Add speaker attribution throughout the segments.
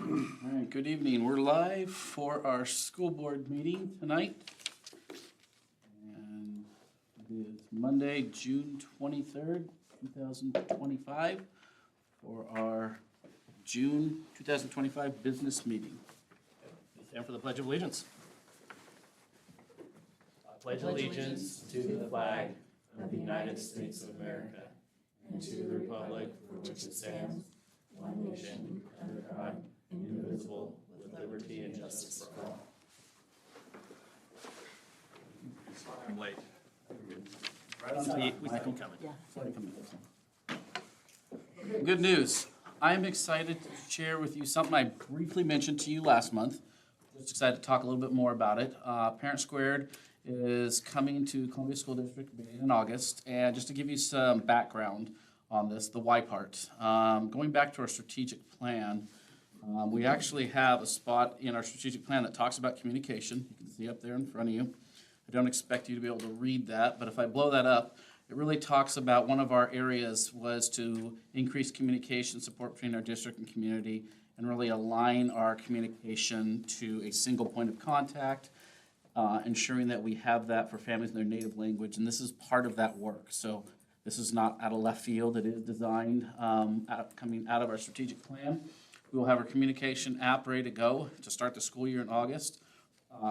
Speaker 1: All right, good evening. We're live for our school board meeting tonight. And it is Monday, June 23rd, 2025 for our June 2025 business meeting.
Speaker 2: Please stand for the Pledge of Allegiance. I pledge allegiance to the flag of the United States of America and to the republic for which it stands, one nation, under God, indivisible, with liberty and justice for all. I'm late. We think I'm coming.
Speaker 1: Good news. I'm excited to share with you something I briefly mentioned to you last month. Just excited to talk a little bit more about it. Parent Squared is coming to Columbia School District in August. And just to give you some background on this, the why part. Going back to our strategic plan, we actually have a spot in our strategic plan that talks about communication. You can see up there in front of you. I don't expect you to be able to read that, but if I blow that up, it really talks about one of our areas was to increase communication support between our district and community and really align our communication to a single point of contact, ensuring that we have that for families in their native language, and this is part of that work. So this is not out of left field. It is designed coming out of our strategic plan. We will have our communication app ready to go to start the school year in August.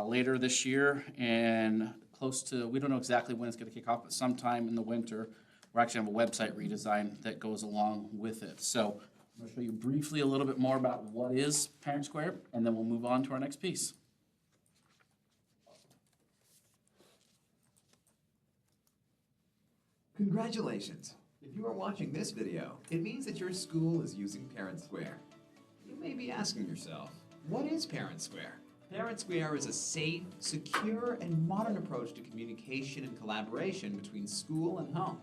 Speaker 1: Later this year, and close to, we don't know exactly when it's going to kick off, but sometime in the winter, we're actually have a website redesign that goes along with it. So I'm going to show you briefly a little bit more about what is Parent Square, and then we'll move on to our next piece.
Speaker 3: Congratulations! If you are watching this video, it means that your school is using Parent Square. You may be asking yourself, what is Parent Square? Parent Square is a safe, secure, and modern approach to communication and collaboration between school and home.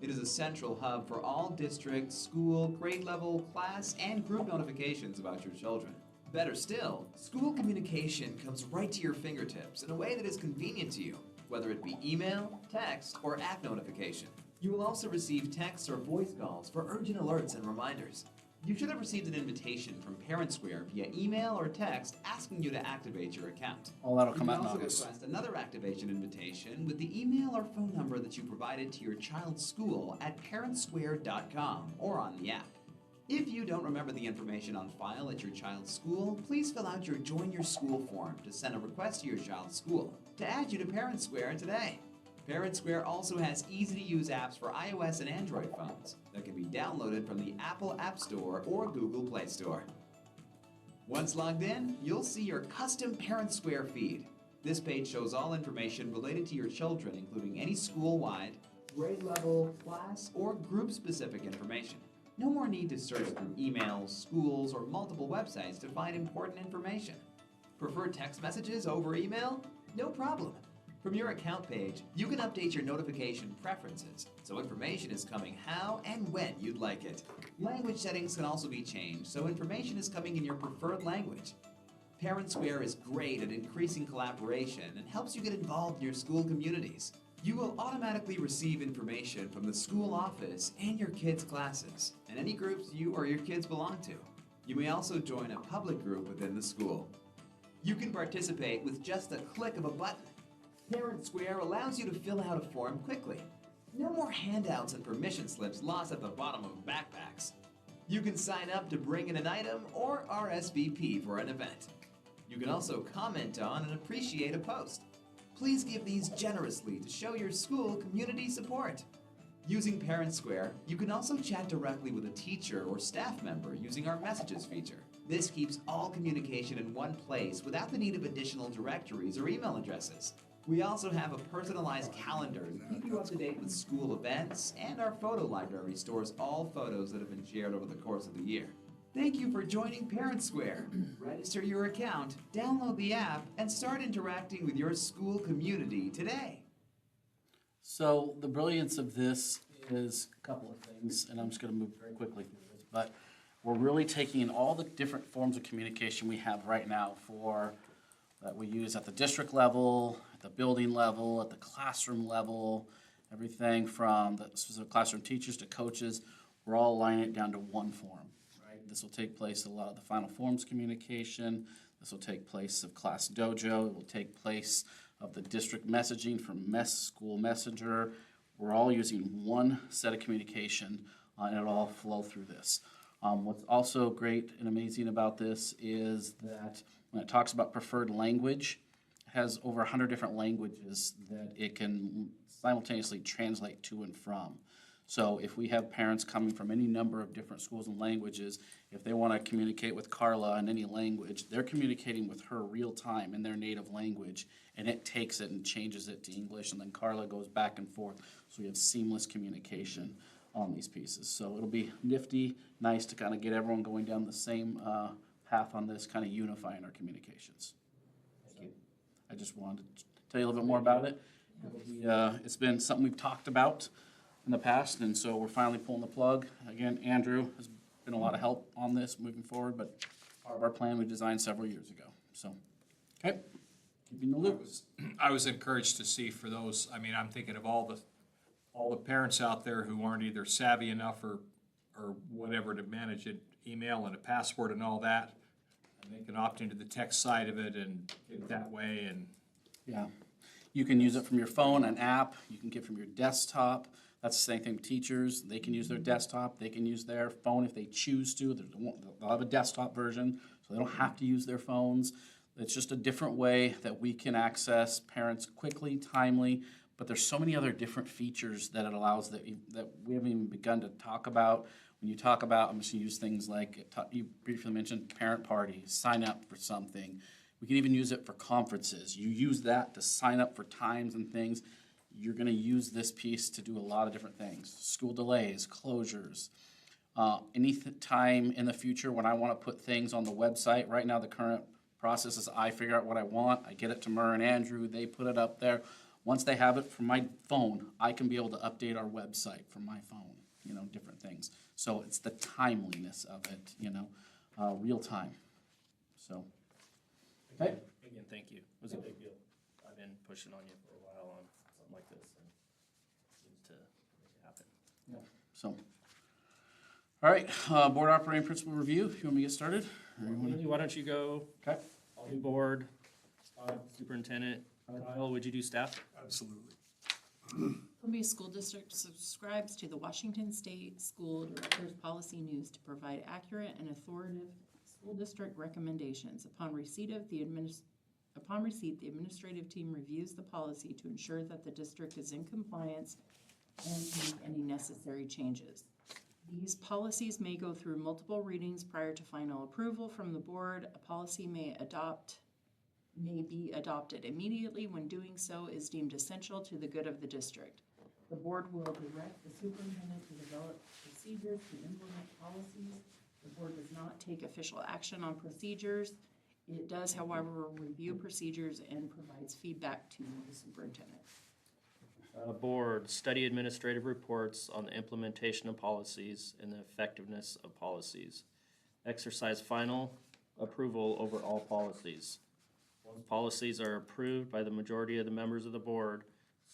Speaker 3: It is a central hub for all district, school, grade level, class, and group notifications about your children. Better still, school communication comes right to your fingertips in a way that is convenient to you, whether it be email, text, or app notification. You will also receive texts or voice calls for urgent alerts and reminders. You should have received an invitation from Parent Square via email or text asking you to activate your account.
Speaker 1: All that'll come out in
Speaker 3: You can also
Speaker 1: August.
Speaker 3: request another activation invitation with the email or phone number that you provided to your child's school at parentsquare.com or on the app. If you don't remember the information on file at your child's school, please fill out your Join Your School form to send a request to your child's school to add you to Parent Square today. Parent Square also has easy-to-use apps for iOS and Android phones that can be downloaded from the Apple App Store or Google Play Store. Once logged in, you'll see your custom Parent Square feed. This page shows all information related to your children, including any school-wide, grade level, class, or group-specific information. No more need to search through emails, schools, or multiple websites to find important information. Prefer text messages over email? No problem. From your account page, you can update your notification preferences, so information is coming how and when you'd like it. Language settings can also be changed, so information is coming in your preferred language. Parent Square is great at increasing collaboration and helps you get involved in your school communities. You will automatically receive information from the school office and your kids' classes, and any groups you or your kids belong to. You may also join a public group within the school. You can participate with just a click of a button. Parent Square allows you to fill out a form quickly. No more handouts and permission slips lost at the bottom of backpacks. You can sign up to bring in an item or RSVP for an event. You can also comment on and appreciate a post. Please give these generously to show your school community support. Using Parent Square, you can also chat directly with a teacher or staff member using our Messages feature. This keeps all communication in one place without the need of additional directories or email addresses. We also have a personalized calendar to keep you up to date with school events, and our photo library stores all photos that have been shared over the course of the year. Thank you for joining Parent Square. Register your account, download the app, and start interacting with your school community today.
Speaker 1: So the brilliance of this is a couple of things, and I'm just going to move very quickly through this, but we're really taking all the different forms of communication we have right now that we use at the district level, at the building level, at the classroom level, everything from the specific classroom teachers to coaches. We're all aligning it down to one form, right? great. This will take place a lot of the Final Forms communication. This will take place of Class Dojo. It will take place of the district messaging from School Messenger. We're all using one set of communication, and it'll all flow through this. What's also great and amazing about this is that when it talks about preferred language, it has over 100 different languages that it can simultaneously translate to and from. So if we have parents coming from any number of different schools and languages, if they want to communicate with Carla in any language, they're communicating with her real time in their native language, and it takes it and changes it to English, and then Carla goes back and forth. So we have seamless communication on these pieces. So it'll be nifty, nice to kind of get everyone going down the same path on this, kind of unifying our communications.
Speaker 2: Thank you.
Speaker 1: I just wanted to tell you a little bit more about it. It's been something we've talked about in the past, and so we're finally pulling the plug. Again, Andrew has been a lot of help on this moving forward, but part of our plan we designed several years ago. So, okay, keeping the loop.
Speaker 4: I was encouraged to see for those, I mean, I'm thinking of all the parents out there who aren't either savvy enough or whatever to manage an email and a password and all that. And they can opt into the text side of it and get it that way, and
Speaker 1: Yeah, you can use it from your phone, an app. You can get it from your desktop. That's the same thing with teachers. They can use their desktop. They can use their phone if they choose to. They'll have a desktop version, so they don't have to use their phones. It's just a different way that we can access parents quickly, timely, but there's so many other different features that it allows that we haven't even begun to talk about. When you talk about, I'm just going to use things like, you briefly mentioned parent parties, sign up for something. We can even use it for conferences. You use that to sign up for times and things. You're going to use this piece to do a lot of different things. School delays, closures. Any time in the future when I want to put things on the website, right now the current process is I figure out what I want, I get it to Murr and Andrew, they put it up there. Once they have it from my phone, I can be able to update our website from my phone, different things. So it's the timeliness of it, real time. So, okay.
Speaker 2: Again, thank you. It was a big deal. I've been pushing on you for a while on something like this, and seems to make it happen.
Speaker 1: So, all right, board operating principle review. If you want me to get started? Or you wanna-
Speaker 2: Haley, why don't you go?
Speaker 1: Okay.
Speaker 2: I'll do board, superintendent. Kyle, would you do staff?
Speaker 4: absolutely.
Speaker 5: Columbia School District subscribes to the Washington State School Directors Policy News to provide accurate and authoritative school district recommendations. Upon receipt, the administrative team reviews the policy to ensure that the district is in compliance and to make any necessary changes. These policies may go through multiple readings prior to final approval from the board. A policy may be adopted immediately when doing so is deemed essential to the good of the district. The board will direct the superintendent to develop procedures to implement policies. The board does not take official action on procedures. It does, however, review procedures and provides feedback to the superintendent.
Speaker 2: Board, study administrative reports on the implementation of policies and the effectiveness of policies. Exercise final approval over all policies. Once policies are approved by the majority of the members of the board,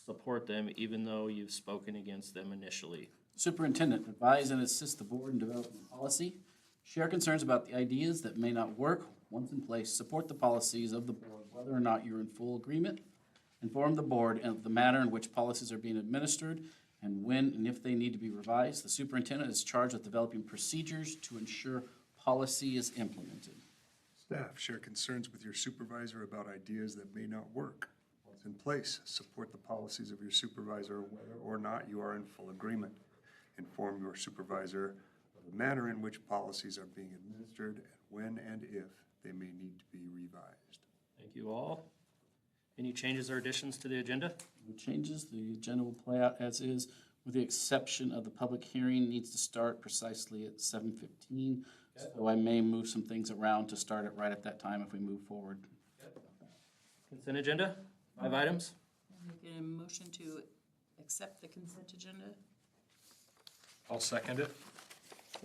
Speaker 2: support them even though you've spoken against them initially.
Speaker 1: Superintendent, advise and assist the board in developing policy. Share concerns about the ideas that may not work. Once in place, support the policies of the board, whether or not you're in full agreement. Inform the board of the manner in which policies are being administered and when and if they need to be revised. The superintendent is charged with developing procedures to ensure policy is implemented.
Speaker 6: Staff, share concerns with your supervisor about ideas that may not work. Once in place, support the policies of your supervisor whether or not you are in full agreement. Inform your supervisor of the manner in which policies are being administered and when and if they may need to be revised.
Speaker 2: Thank you all. Any changes or additions to the agenda?
Speaker 1: No changes. The agenda will play out as is, with the exception of the public hearing needs to start precisely at 7:15. So I may move some things around to start it right at that time if we move forward.
Speaker 2: Consent agenda, 5 items.
Speaker 5: Make a motion to accept the consent agenda.
Speaker 4: I'll second it.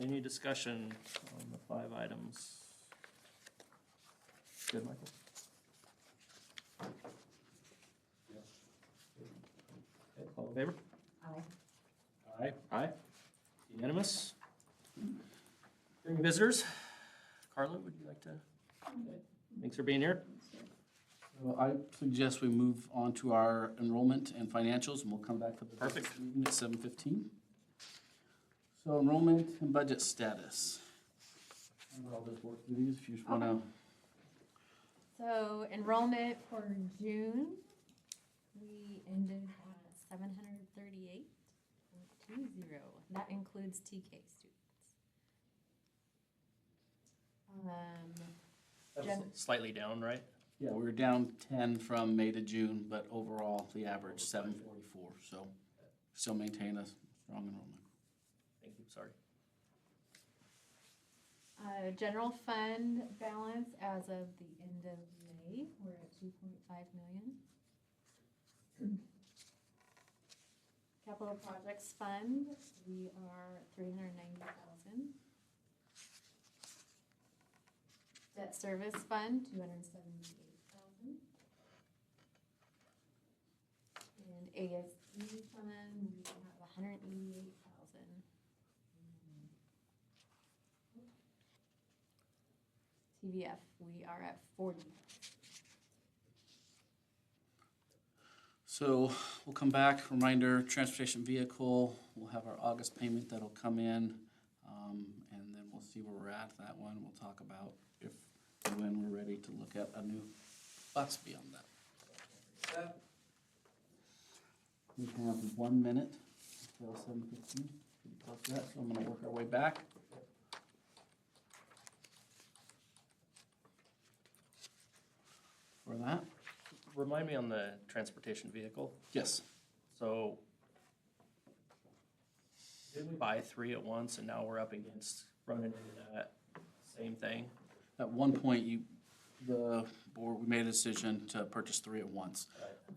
Speaker 2: Any discussion on the 5 items? Good, Michael? Okay, all in favor?
Speaker 5: Aye.
Speaker 2: Aye. Aye. Unanimous? Hearing visitors, Carla, would you like to? Thanks for being here.
Speaker 1: So I suggest we move on to our enrollment and financials, and we'll come back for the
Speaker 2: Perfect.
Speaker 1: next meeting at 7:15. So enrollment and budget status. And I'll just work through these if you just wanna.
Speaker 7: So enrollment for June, we ended at 738.20. That includes TK students. Gen-
Speaker 2: Slightly down, right?
Speaker 1: Yeah, we were down 10 from May to June, but overall, the average 744, so still maintain a strong enrollment.
Speaker 2: Thank you, sorry.
Speaker 7: General fund balance as of the end of May, we're at 2.5 million. Capital projects fund, we are at 390,000. Debt service fund, 278,000. And ASB fund, we have 188,000. TVF, we are at 40.
Speaker 1: So we'll come back, reminder, transportation vehicle, we'll have our August payment that'll come in, and then we'll see where we're at that one. We'll talk about if and when we're ready to look at a new bus beyond that. We have 1 minute until 7:15, pretty close to that, so I'm gonna work our way back. For that,
Speaker 2: Remind me on the transportation vehicle.
Speaker 1: yes.
Speaker 2: So didn't we buy 3 at once and now we're up against running into that same thing?
Speaker 1: At one point, the board, we made a decision to purchase 3 at once.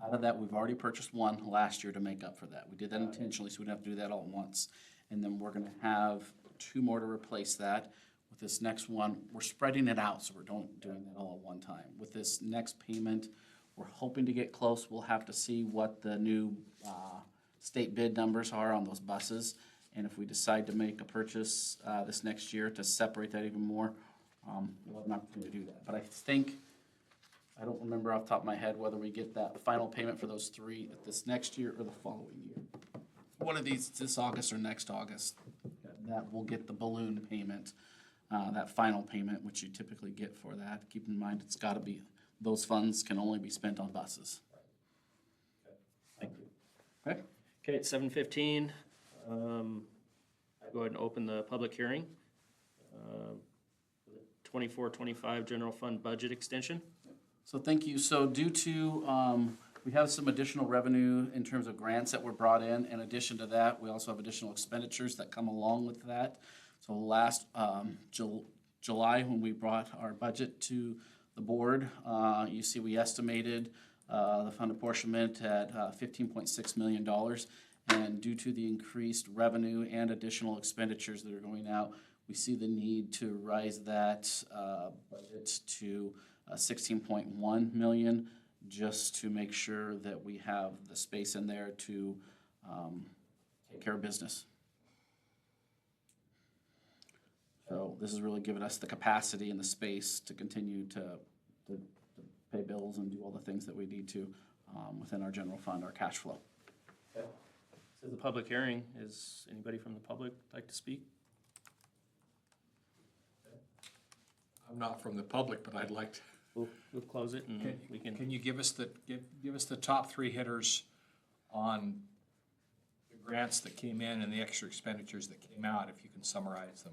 Speaker 1: Out of that, we've already purchased 1 last year to make up for that. We did that intentionally, so we didn't have to do that all at once. And then we're gonna have 2 more to replace that. With this next one, we're spreading it out, so we're doing that all at one time. With this next payment, we're hoping to get close. We'll have to see what the new state bid numbers are on those buses. And if we decide to make a purchase this next year to separate that even more, we'll have an opportunity to do that. But I think, I don't remember off the top of my head whether we get that final payment for those 3 this next year or the following year. One of these, this August or next August, that will get the balloon payment, that final payment, which you typically get for that. Keep in mind, it's gotta be, those funds can only be spent on buses.
Speaker 2: Thank you.
Speaker 1: Okay?
Speaker 2: Okay, it's 7:15. Go ahead and open the public hearing. 24-25 general fund budget extension.
Speaker 1: So thank you. So due to, we have some additional revenue in terms of grants that were brought in. In addition to that, we also have additional expenditures that come along with that. So last July, when we brought our budget to the board, you see we estimated the fund apportionment at $15.6 million. And due to the increased revenue and additional expenditures that are going out, we see the need to rise that budget to 16.1 million, just to make sure that we have the space in there to take care of business. So this has really given us the capacity and the space to continue to pay bills and do all the things that we need to within our general fund, our cash flow.
Speaker 2: This is a public hearing. Is anybody from the public like to speak?
Speaker 4: I'm not from the public, but I'd like to.
Speaker 2: We'll close it and we
Speaker 4: Can
Speaker 2: can,
Speaker 4: you give us the top 3 hitters on the grants that came in and the extra expenditures that came out, if you can summarize them?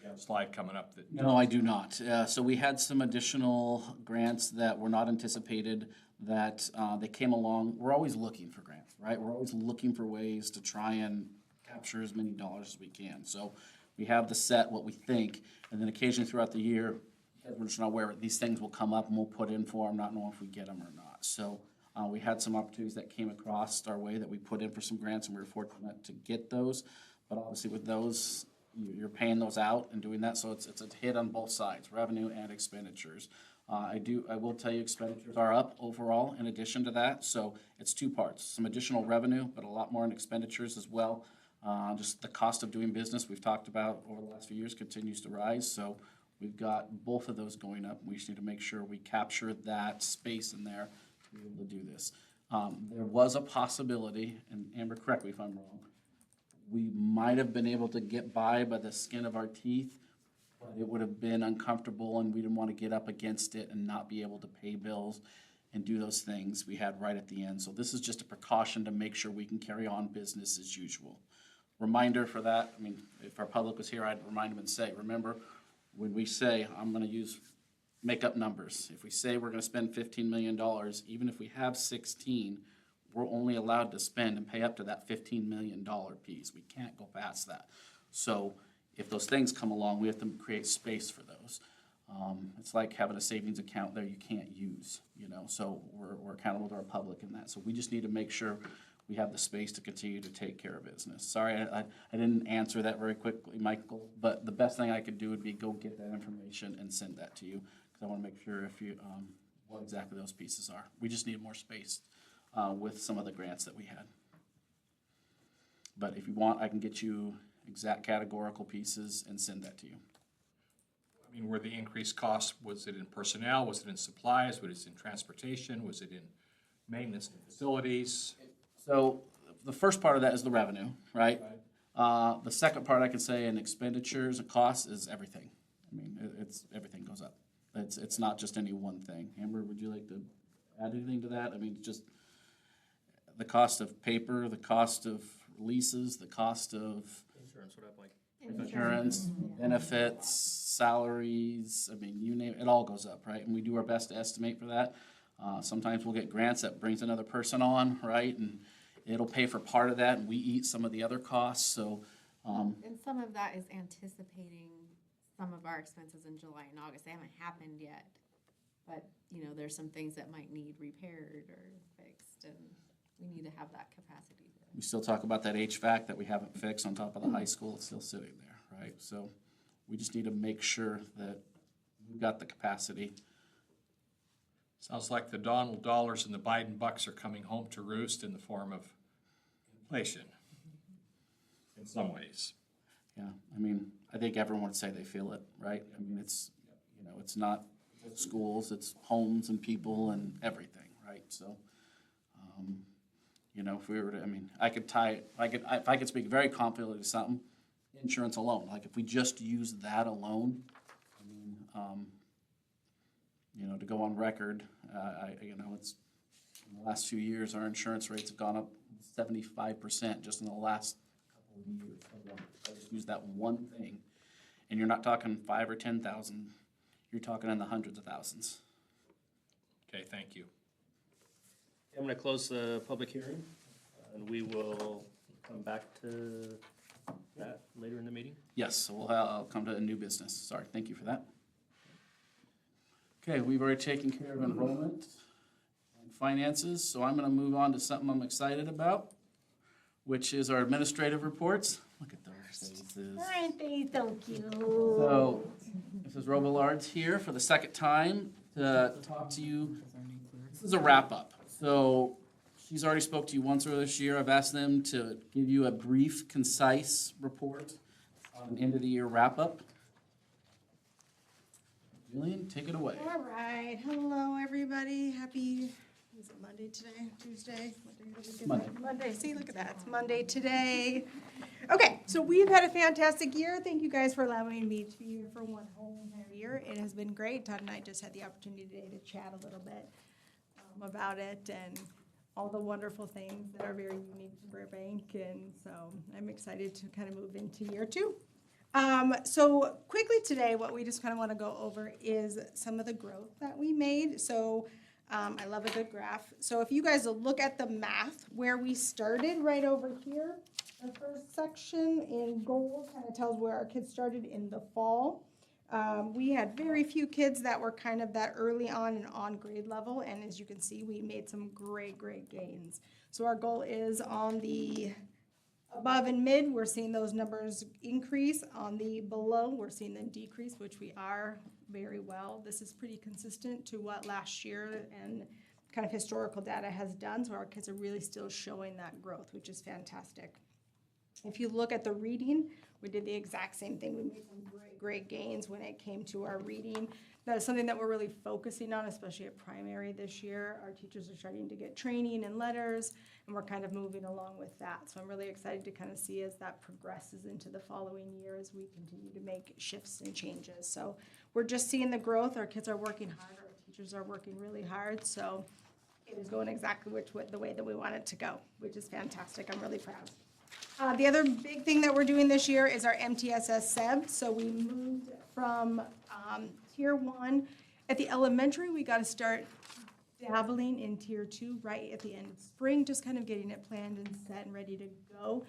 Speaker 4: You have a slide coming up that.
Speaker 1: No, I do not. So we had some additional grants that were not anticipated that they came along. We're always looking for grants, right? We're always looking for ways to try and capture as many dollars as we can. So we have the set, what we think, and then occasionally throughout the year, because we're just not aware, these things will come up and we'll put in for them, not knowing if we get them or not. So we had some opportunities that came across our way that we put in for some grants, and we were fortunate to get those. But obviously with those, you're paying those out and doing that, so it's a hit on both sides, revenue and expenditures. I will tell you expenditures are up overall in addition to that, so it's 2 parts. Some additional revenue, but a lot more in expenditures as well. Just the cost of doing business we've talked about over the last few years continues to rise, so we've got both of those going up. We just need to make sure we capture that space in there to be able to do this. There was a possibility, and Amber, correct me if I'm wrong, we might have been able to get by the skin of our teeth, but it would have been uncomfortable and we didn't want to get up against it and not be able to pay bills and do those things we had right at the end. So this is just a precaution to make sure we can carry on business as usual. Reminder for that, I mean, if our public was here, I'd remind them and say, remember, when we say, I'm gonna make up numbers. If we say we're gonna spend $15 million, even if we have 16, we're only allowed to spend and pay up to that $15 million piece. We can't go past that. So if those things come along, we have to create space for those. It's like having a savings account there you can't use, so we're accountable to our public in that. So we just need to make sure we have the space to continue to take care of business. Sorry, I didn't answer that very quickly, Michael, but the best thing I could do would be go get that information and send that to you, because I want to make sure if you, what exactly those pieces are. We just need more space with some of the grants that we had. But if you want, I can get you exact categorical pieces and send that to you.
Speaker 4: I mean, were the increased costs, was it in personnel, was it in supplies, was it in transportation, was it in maintenance and facilities?
Speaker 1: So the first part of that is the revenue, right? The second part I could say in expenditures and costs is everything. I mean, it's everything goes up. It's not just any one thing. Amber, would you like to add anything to that? I mean, just the cost of paper, the cost of leases, the cost of
Speaker 2: Insurance, what up, like?
Speaker 1: insurance, benefits, salaries, I mean, you name it, it all goes up, right? And we do our best to estimate for that. Sometimes we'll get grants that brings another person on, right? And it'll pay for part of that, and we eat some of the other costs, so.
Speaker 7: And some of that is anticipating some of our expenses in July and August. They haven't happened yet. But, there's some things that might need repaired or fixed, and we need to have that capacity there.
Speaker 1: We still talk about that HVAC that we haven't fixed on top of the high school, it's still sitting there, right? So we just need to make sure that we've got the capacity.
Speaker 4: Sounds like the Donald dollars and the Biden bucks are coming home to roost in the form of inflation, in some ways.
Speaker 1: Yeah, I mean, I think everyone would say they feel it, right? I mean, it's, it's not schools, it's homes and people and everything, right? So, if we were to, I mean, if I could speak very confidently to something, insurance alone, like if we just use that alone, I mean, to go on record, it's, in the last few years, our insurance rates have gone up 75% just in the last couple of years. I just use that one thing, and you're not talking 5 or 10,000, you're talking in the hundreds of thousands.
Speaker 4: Okay, thank you.
Speaker 2: I'm gonna close the public hearing, and we will come back to that later in the meeting.
Speaker 1: Yes, so I'll come to a new business. Sorry, thank you for that. Okay, we've already taken care of enrollment and finances, so I'm gonna move on to something I'm excited about, which is our administrative reports. Look at those faces.
Speaker 8: Aren't they so cute?
Speaker 1: So, Mrs. Robillard's here for the second time to talk to you. This is a wrap-up. So, she's already spoke to you once earlier this year. I've asked them to give you a brief, concise report on an end-of-the-year wrap-up. Julian, take it away.
Speaker 8: All right, hello, everybody. Happy, is it Monday today, Tuesday? What day did we get
Speaker 1: Monday.
Speaker 8: that? Monday, see, look at that, it's Monday today. Okay, so we've had a fantastic year. Thank you guys for allowing me to be here for one whole entire year. It has been great. Todd and I just had the opportunity today to chat a little bit about it and all the wonderful things that are very unique to Burbank, and so I'm excited to kind of move into year two. So quickly today, what we just kind of want to go over is some of the growth that we made. So I love a good graph. So if you guys will look at the math where we started right over here, the first section in gold kind of tells where our kids started in the fall. We had very few kids that were kind of that early on and on grade level, and as you can see, we made some great gains. So our goal is on the above and mid, we're seeing those numbers increase. On the below, we're seeing them decrease, which we are very well. This is pretty consistent to what last year and kind of historical data has done, so our kids are really still showing that growth, which is fantastic. If you look at the reading, we did the exact same thing. We made some great gains when it came to our reading. That is something that we're really focusing on, especially at primary this year. Our teachers are starting to get training and letters, and we're kind of moving along with that. So I'm really excited to kind of see as that progresses into the following year as we continue to make shifts and changes. So we're just seeing the growth. Our kids are working hard. Our teachers are working really hard. So it is going exactly the way that we want it to go, which is fantastic. I'm really proud. The other big thing that we're doing this year is our MTSS SEB. So we moved from Tier 1. At the elementary, we got to start dabbling in Tier 2 right at the end of spring, just kind of getting it planned and set and ready to go.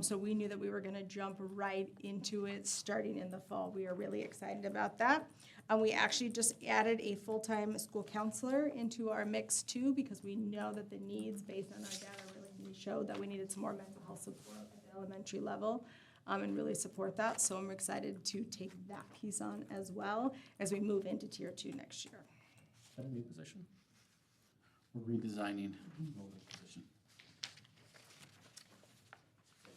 Speaker 8: So we knew that we were going to jump right into it starting in the fall. We are really excited about that. We actually just added a full-time school counselor into our mix too, because we know that the needs based on our data really showed that we needed some more mental health support at the elementary level. And really support that. So I'm excited to take that piece on as well as we move into Tier 2 next year.
Speaker 1: Is that a new position? We're redesigning the position.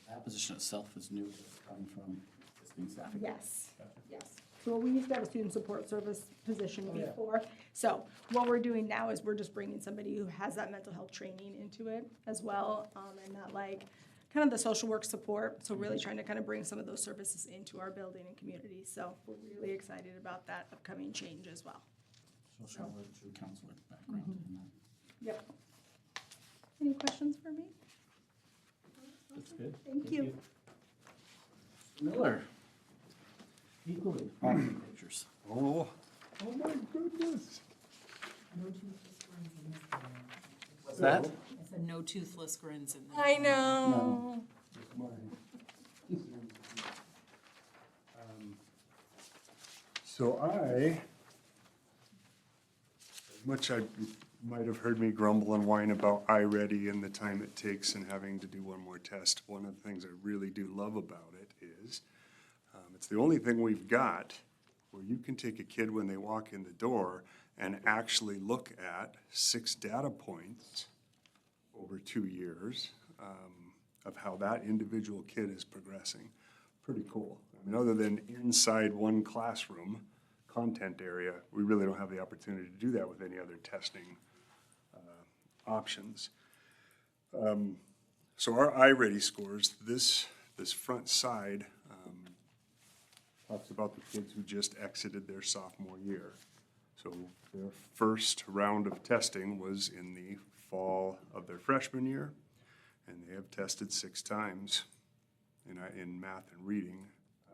Speaker 1: That position itself is new, coming from existing staffing.
Speaker 8: Yes, yes. So we used to have a student support service position before. So what we're doing now is we're just bringing somebody who has that mental health training into it as well, and that like kind of the social work support. So really trying to kind of bring some of those services into our building and community. So we're really excited about that upcoming change as well.
Speaker 1: Social work through counselor background. in that.
Speaker 8: Yep. Any questions for me?
Speaker 1: That's good.
Speaker 8: Thank you.
Speaker 1: Miller. Equally awesome pictures.
Speaker 6: Oh my goodness.
Speaker 1: What's that?
Speaker 5: I said no toothless grins in there.
Speaker 8: I know.
Speaker 6: So as much I might have heard me grumble and whine about iReady and the time it takes and having to do one more test, one of the things I really do love about it is it's the only thing we've got where you can take a kid when they walk in the door and actually look at 6 data points over 2 years of how that individual kid is progressing. Pretty cool. I mean, other than inside one classroom content area, we really don't have the opportunity to do that with any other testing options. So our iReady scores, this front side talks about the kids who just exited their sophomore year. So their first round of testing was in the fall of their freshman year, and they have tested 6 times in math and reading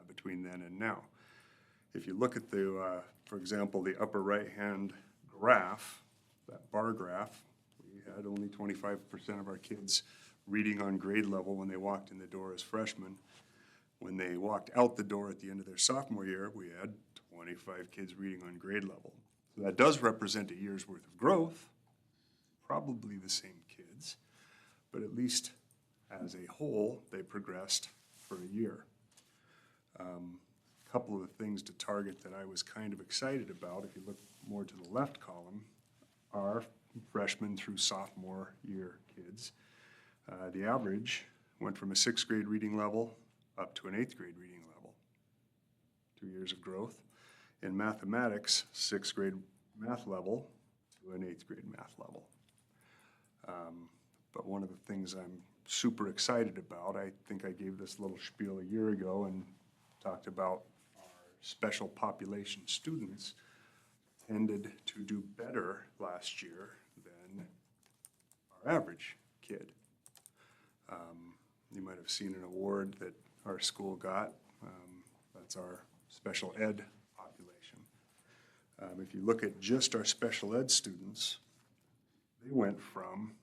Speaker 6: between then and now. If you look at for example, the upper right-hand graph, that bar graph, we had only 25% of our kids reading on grade level when they walked in the door as freshmen. When they walked out the door at the end of their sophomore year, we had 25 kids reading on grade level. So that does represent a year's worth of growth, probably the same kids, but at least as a whole, they progressed for a year. A couple of the things to target that I was kind of excited about, if you look more to the left column, are freshman through sophomore year kids. The average went from a 6th grade reading level up to an 8th grade reading level. 2 years of growth. In mathematics, 6th grade math level to an 8th grade math level. But one of the things I'm super excited about, I think I gave this little spiel a year ago and talked about our special population students tended to do better last year than our average kid. You might have seen an award that our school got. That's our special ed population. If you look at just our special ed students, they went from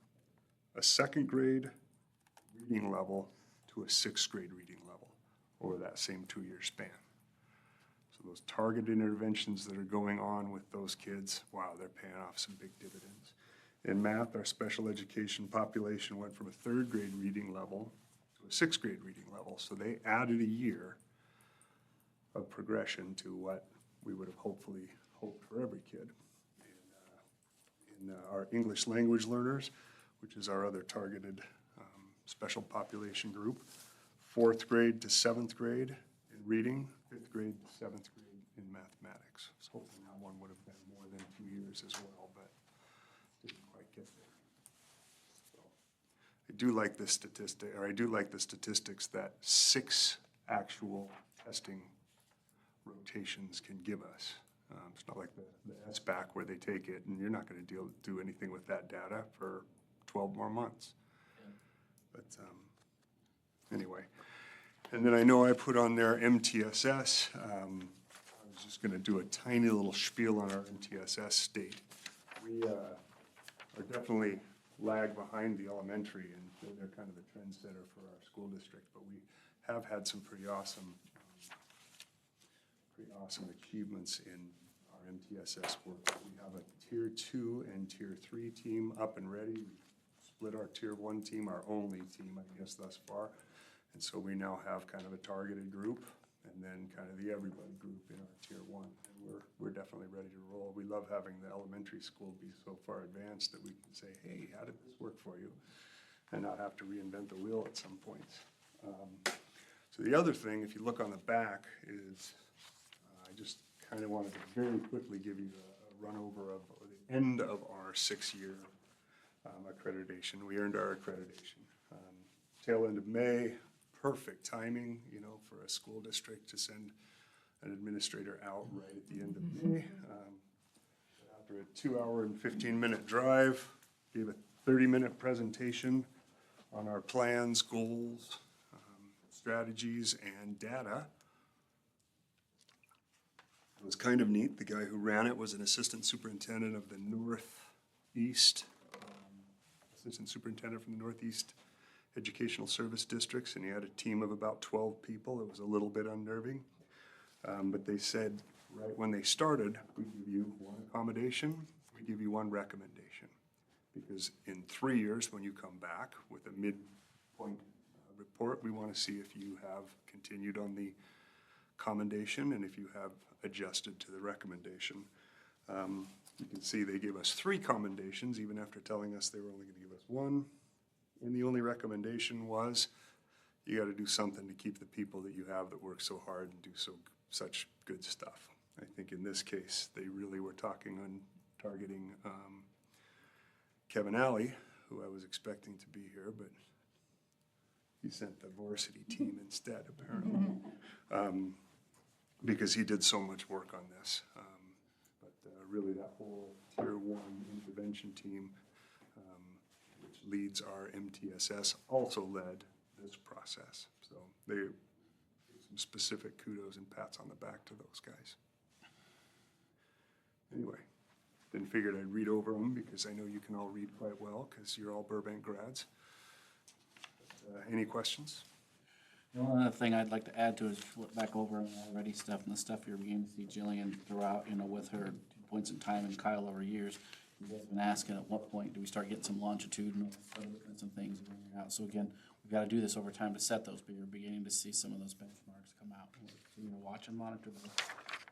Speaker 6: a 2nd grade reading level to a 6th grade reading level over that same 2-year span. So those targeted interventions that are going on with those kids, wow, they're paying off some big dividends. In math, our special education population went from a 3rd grade reading level to a 6th grade reading level. So they added a year of progression to what we would have hopefully hoped for every kid. In our English language learners, which is our other targeted special population group, 4th grade to 7th grade in reading, 5th grade to 7th grade in mathematics. I was hoping that one would have been more than 2 years as well, but didn't quite get there. So, I do like the statistics that 6 actual testing rotations can give us. It's not like the SBAC where they take it and you're not going to do anything with that data for 12 more months. But anyway, and then I know I put on there MTSS. I was just going to do a tiny little spiel on our MTSS state. We are definitely lag behind the elementary, and they're kind of the trendsetter for our school district, but we have had some pretty awesome achievements in our MTSS work. We have a Tier 2 and Tier 3 team up and ready. We split our Tier 1 team, our only team, I guess, thus far. And so we now have kind of a targeted group and then kind of the everybody group in our Tier 1. And we're definitely ready to roll. We love having the elementary school be so far advanced that we can say, hey, how did this work for you? And not have to reinvent the wheel at some point. So the other thing, if you look on the back, is I just kind of wanted to very quickly give you a run over of the end of our 6-year accreditation. We earned our accreditation. Tail end of May, perfect timing, you know, for a school district to send an administrator out right at the end of May. After a 2-hour and 15-minute drive, gave a 30-minute presentation on our plans, goals, strategies, and data. It was kind of neat. The guy who ran it was an assistant superintendent of the Northeast, assistant superintendent from the Northeast Educational Service Districts, and he had a team of about 12 people. It was a little bit unnerving, but they said right when they started, we give you 1 accommodation, we give you 1 recommendation, because in 3 years, when you come back with a midpoint report, we want to see if you have continued on the commendation and if you have adjusted to the recommendation. You can see they gave us 3 commendations, even after telling us they were only going to give us 1. And the only recommendation was, you got to do something to keep the people that you have that work so hard and do such good stuff. I think in this case, they really were targeting Kevin Alley, who I was expecting to be here, but he sent the varsity team instead, apparently, because he did so much work on this. But really, that whole Tier 1 intervention team, which leads our MTSS, also led this process. So they gave some specific kudos and pats on the back to those guys. Anyway, then figured I'd read over them because I know you can all read quite well because you're all Burbank grads. Any questions?
Speaker 1: The only other thing I'd like to add to is flip back over on the already stuff and the stuff you're beginning to see Jillian throughout, you know, with her points in time and Kyle over years. You guys have been asking at what point do we start getting some longitudinal, some things out. So again, we've got to do this over time to set those, but you're beginning to see some of those benchmarks come out. We'll continue to watch and monitor those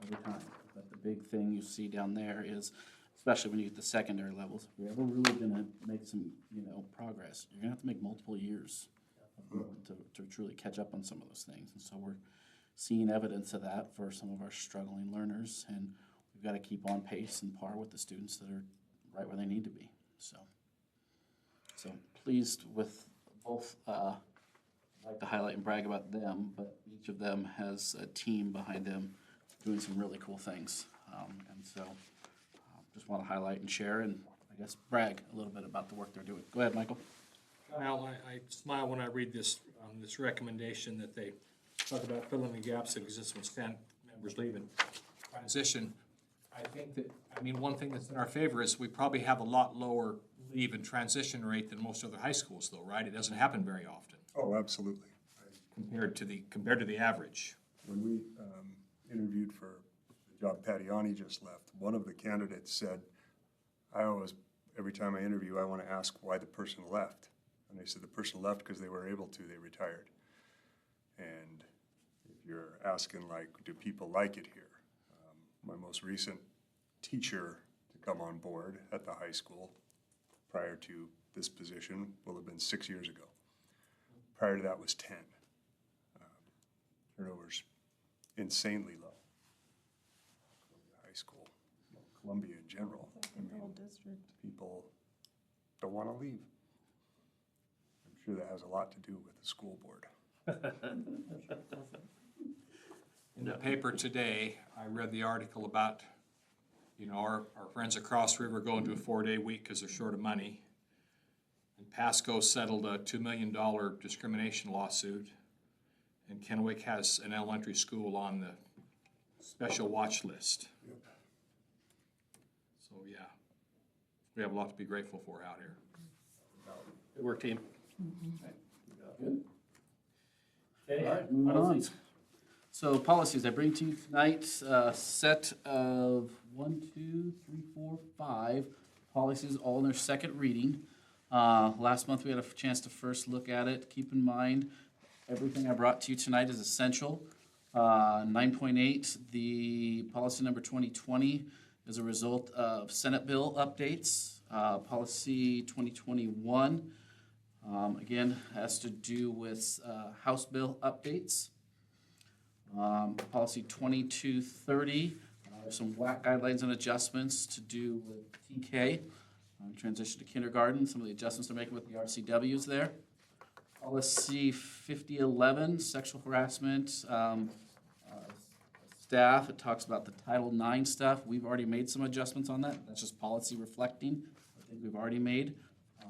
Speaker 1: over time. But the big thing you see down there is, especially when you get the secondary levels, if you're ever really going to make some, you know, progress, you're going to have to make multiple years to truly catch up on some of those things. And so we're seeing evidence of that for some of our struggling learners, and we've got to keep on pace and par with the students that are right where they need to be. So pleased with both. I'd like to highlight and brag about them, but each of them has a team behind them doing some really cool things. And so just want to highlight and share and I guess brag a little bit about the work they're doing. Go ahead, Michael.
Speaker 4: Kyle, I smile when I read this, this recommendation that they talk about filling the gaps that exist when staff members leave and transition. I think that, I mean, one thing that's in our favor is we probably have a lot lower leave and transition rate than most other high schools though, right? It doesn't happen very often.
Speaker 6: Oh, absolutely.
Speaker 4: Compared to the average.
Speaker 6: When we interviewed for the job Pattiani just left, one of the candidates said, every time I interview, I want to ask why the person left. And they said the person left because they were able to, they retired. And if you're asking, like, do people like it here? My most recent teacher to come on board at the high school prior to this position will have been 6 years ago. Prior to that was 10. Turnover's insanely low. High school, Columbia in general. I mean, people don't want to leave. I'm sure that has a lot to do with the school board.
Speaker 4: In the paper today, I read the article about, our friends across the river going to a 4-day week because they're short of money. And Pasco settled a $2 million discrimination lawsuit. And Kennewick has an elementary school on the special watch list. So, yeah, we have a lot to be grateful for out here.
Speaker 2: Good work, team.
Speaker 1: Good.
Speaker 2: Okay,
Speaker 1: All right, moving on. So policies, I bring to you tonight a set of 5 policies, all in their second reading. Last month, we had a chance to first look at it. Keep in mind, everything I brought to you tonight is essential. 9.8, the policy number 2020 is a result of Senate bill updates. Policy 2021, again, has to do with House bill updates. Policy 2230, some WAC guidelines and adjustments to do with TK, transition to kindergarten, some of the adjustments they're making with the RCWs there. Policy 5011, sexual harassment, staff, it talks about the Title IX stuff. We've already made some adjustments on that. That's just policy reflecting. I think we've already made. So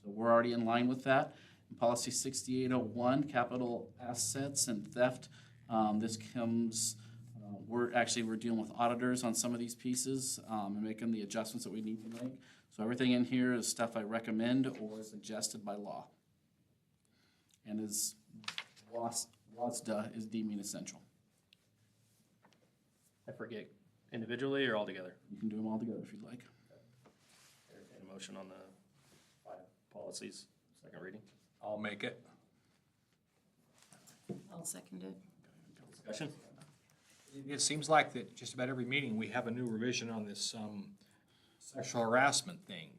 Speaker 1: we're already in line with that. And policy 6801, capital assets and theft. This comes, we're dealing with auditors on some of these pieces and making the adjustments that we need to make. So everything in here is stuff I recommend or is suggested by law. And is WASDA is deeming essential.
Speaker 2: I forget, individually or all together?
Speaker 1: You can do them all together if you'd like.
Speaker 2: Entertain a motion on the 5 policies, second reading.
Speaker 4: I'll make it.
Speaker 5: I'll second it.
Speaker 2: Discussion?
Speaker 4: It seems like that just about every meeting, we have a new revision on this, sexual harassment thing.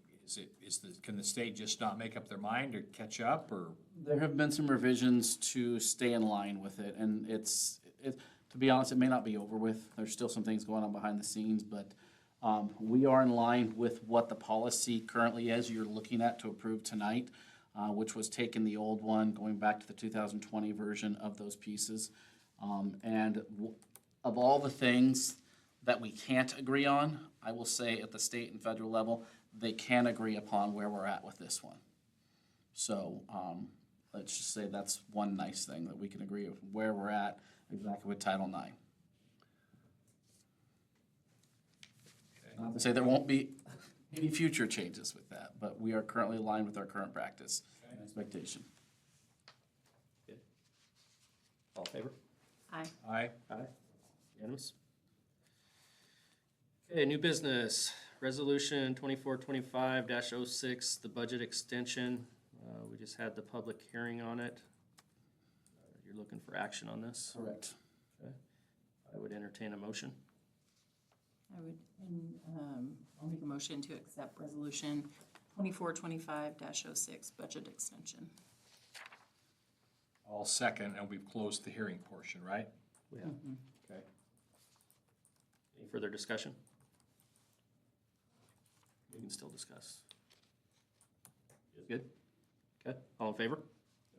Speaker 4: Can the state just not make up their mind or catch up, or?
Speaker 1: There have been some revisions to stay in line with it, and to be honest, it may not be over with. There's still some things going on behind the scenes, but we are in line with what the policy currently is you're looking at to approve tonight, which was taking the old one, going back to the 2020 version of those pieces. Of all the things that we can't agree on, I will say at the state and federal level, they can agree upon where we're at with this one. So let's just say that's one nice thing that we can agree with where we're at exactly with Title IX. Not to say there won't be any future changes with that, but we are currently aligned with our current practice and expectation.
Speaker 2: All in favor?
Speaker 5: Aye.
Speaker 4: Aye.
Speaker 2: Aye. Unanimous? Okay, new business, resolution 2425-06, the budget extension. We just had the public hearing on it. You're looking for action on this?
Speaker 1: Correct.
Speaker 2: I would entertain a motion.
Speaker 5: I would, I'll make a motion to accept resolution 2425-06, budget extension.
Speaker 4: I'll second, and we've closed the hearing portion, right?
Speaker 2: Yeah.
Speaker 4: Okay.
Speaker 2: Any further discussion? We can still discuss. Good? Okay, all in favor?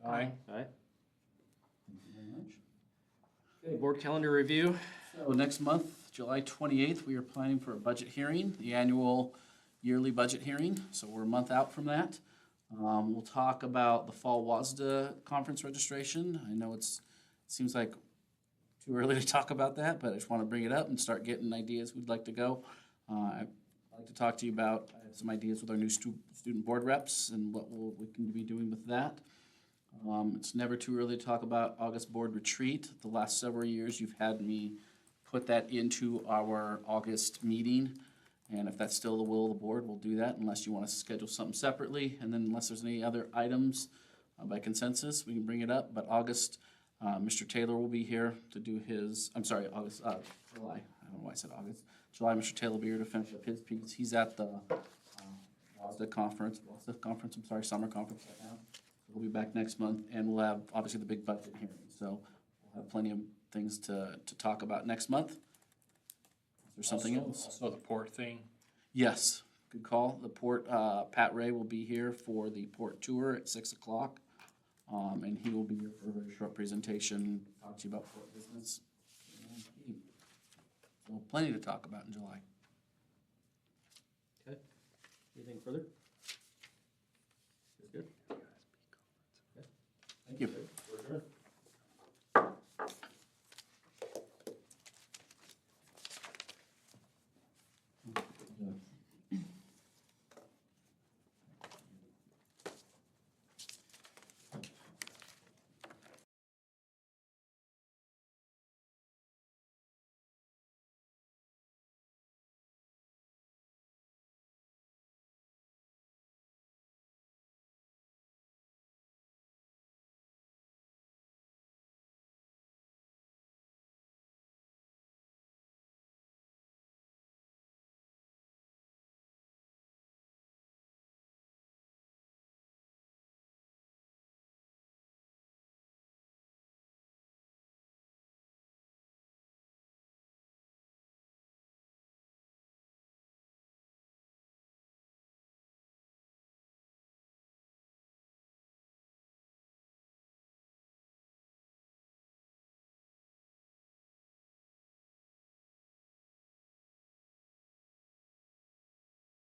Speaker 4: Aye.
Speaker 2: Aye.
Speaker 1: Thank you very much.
Speaker 2: Okay, board calendar review.
Speaker 1: So next month, July 28th, we are planning for a budget hearing, the annual yearly budget hearing. So we're a month out from that. We'll talk about the fall WASDA conference registration. I know it seems like too early to talk about that, but I just want to bring it up and start getting ideas who'd like to go. I'd like to talk to you about, I have some ideas with our new student board reps and what we can be doing with that. It's never too early to talk about August board retreat. The last several years, you've had me put that into our August meeting. And if that's still the will of the board, we'll do that unless you want to schedule something separately. And then unless there's any other items by consensus, we can bring it up. But August, Mr. Taylor will be here to do July. I don't know why I said August. July, Mr. Taylor will be here to finish up his piece. He's at the WASDA conference, summer conference right now. We'll be back next month, and we'll have, obviously, the big budget hearing. So We'll have plenty of things to talk about next month. Is there something else?
Speaker 4: Also the port thing.
Speaker 1: Yes, good call. The port, Pat Ray will be here for the port tour at 6 o'clock. And he will be here for a very short presentation, talk to you about port business. So plenty to talk about in July.
Speaker 2: Okay. Anything further?